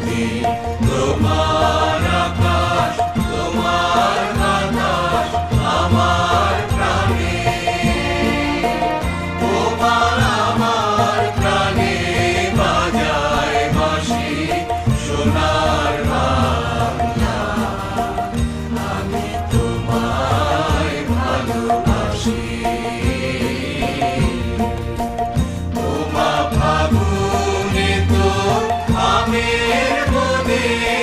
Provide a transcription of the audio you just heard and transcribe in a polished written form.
নদী, তোমার আকাশ, তোমার বাতাস আমার প্রাণে। তোমার আমার প্রাণে বাজায় বাঁশি সোনার বাংলা। আমি তোমায় ভালোবাসি। ফাগুনে তো আমের বনে